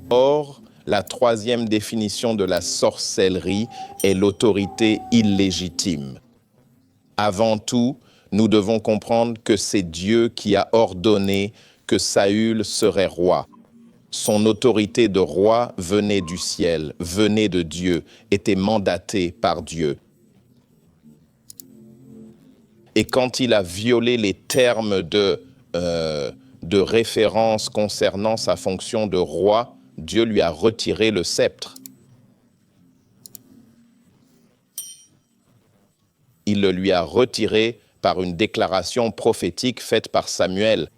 Or, la troisième définition de la sorcellerie est l'autorité illégitime. Avant tout, nous devons comprendre que c'est Dieu qui a ordonné que Saül serait roi. Son autorité de roi venait du ciel, venait de Dieu, était mandatée par Dieu. Et quand il a violé les termes de référence concernant sa fonction de roi, Dieu lui a retiré le sceptre. Il le lui a retiré par une déclaration prophétique faite par Samuel.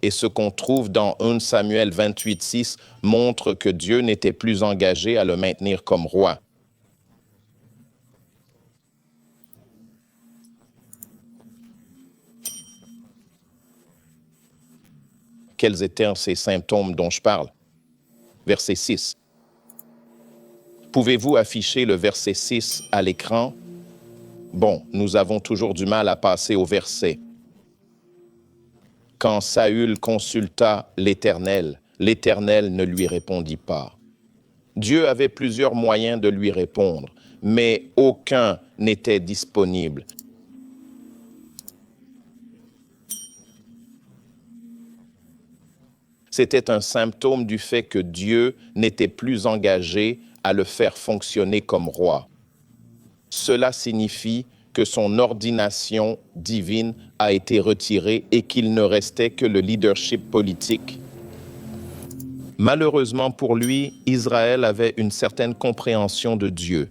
Et ce qu'on trouve dans 1 Samuel 28:6 montre que Dieu n'était plus engagé à le maintenir comme roi. Quels étaient ces symptômes dont je parle? Verset 6. Pouvez-vous afficher le verset 6 à l'écran? Bon, nous avons toujours du mal à passer au verset. Quand Saül consulta l'Éternel, l'Éternel ne lui répondit pas. Dieu avait plusieurs moyens de lui répondre, mais aucun n'était disponible. C'était un symptôme du fait que Dieu n'était plus engagé à le faire fonctionner comme roi. Cela signifie que son ordination divine a été retirée et qu'il ne restait que le leadership politique. Malheureusement pour lui, Israël avait une certaine compréhension de Dieu.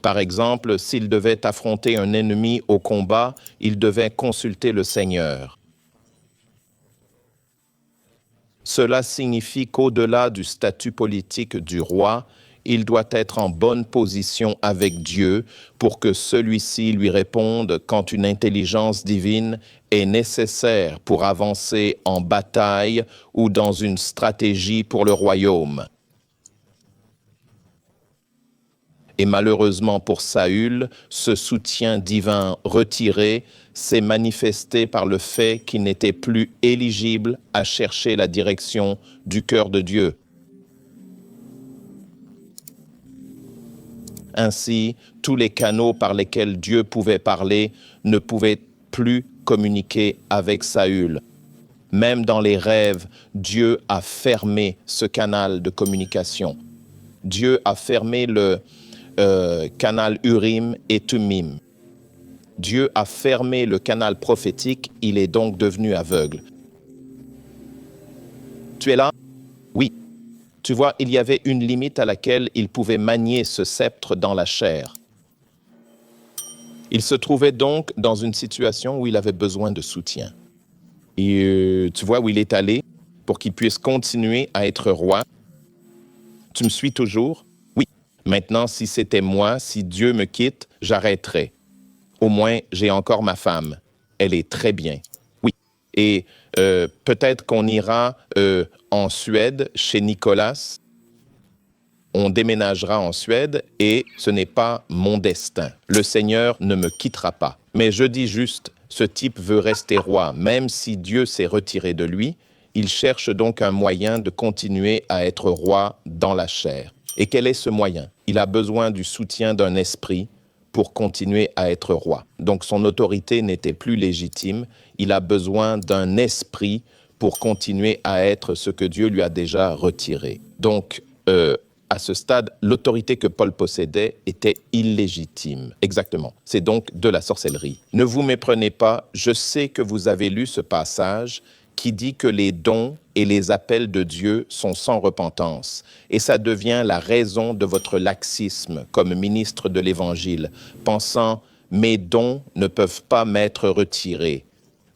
Par exemple, s'il devait affronter un ennemi au combat, il devait consulter le Seigneur. Cela signifie qu'au-delà du statut politique du roi, il doit être en bonne position avec Dieu pour que celui-ci lui réponde quand une intelligence divine est nécessaire pour avancer en bataille ou dans une stratégie pour le royaume. Et malheureusement pour Saül, ce soutien divin retiré s'est manifesté par le fait qu'il n'était plus éligible à chercher la direction du cœur de Dieu. Ainsi, tous les canaux par lesquels Dieu pouvait parler ne pouvaient plus communiquer avec Saül. Même dans les rêves, Dieu a fermé ce canal de communication. Dieu a fermé le canal Urim et Thummim. Dieu a fermé le canal prophétique, il est donc devenu aveugle. Tu es là? Oui. Tu vois, il y avait une limite à laquelle il pouvait manier ce sceptre dans la chair. Il se trouvait donc dans une situation où il avait besoin de soutien. Et tu vois où il est allé pour qu'il puisse continuer à être roi. Tu me suis toujours? Oui. Maintenant, si c'était moi, si Dieu me quitte, j'arrêterais. Au moins, j'ai encore ma femme. Elle est très bien. Oui. Et peut-être qu'on ira en Suède, chez Nicolas. On déménagera en Suède et ce n'est pas mon destin. Le Seigneur ne me quittera pas. Mais je dis juste, ce type veut rester roi. Même si Dieu s'est retiré de lui, il cherche donc un moyen de continuer à être roi dans la chair. Et quel est ce moyen? Il a besoin du soutien d'un esprit pour continuer à être roi. Donc son autorité n'était plus légitime. Il a besoin d'un esprit pour continuer à être ce que Dieu lui a déjà retiré. Donc, à ce stade, l'autorité que Paul possédait était illégitime. Exactement. C'est donc de la sorcellerie. Ne vous méprenez pas, je sais que vous avez lu ce passage qui dit que les dons et les appels de Dieu sont sans repentance. Et ça devient la raison de votre laxisme comme ministre de l'Évangile, pensant « mes dons ne peuvent pas m'être retirés ».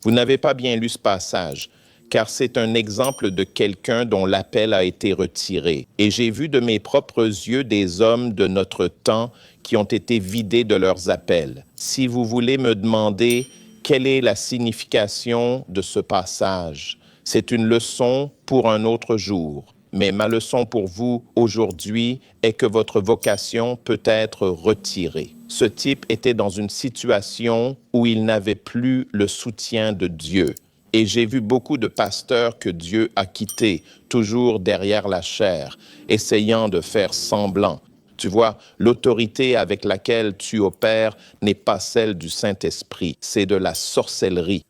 Vous n'avez pas bien lu ce passage, car c'est un exemple de quelqu'un dont l'appel a été retiré. Et j'ai vu de mes propres yeux des hommes de notre temps qui ont été vidés de leurs appels. Si vous voulez me demander quelle est la signification de ce passage, c'est une leçon pour un autre jour. Mais ma leçon pour vous aujourd'hui est que votre vocation peut être retirée. Ce type était dans une situation où il n'avait plus le soutien de Dieu. Et j'ai vu beaucoup de pasteurs que Dieu a quittés, toujours derrière la chair, essayant de faire semblant. Tu vois, l'autorité avec laquelle tu opères n'est pas celle du Saint-Esprit, c'est de la sorcellerie.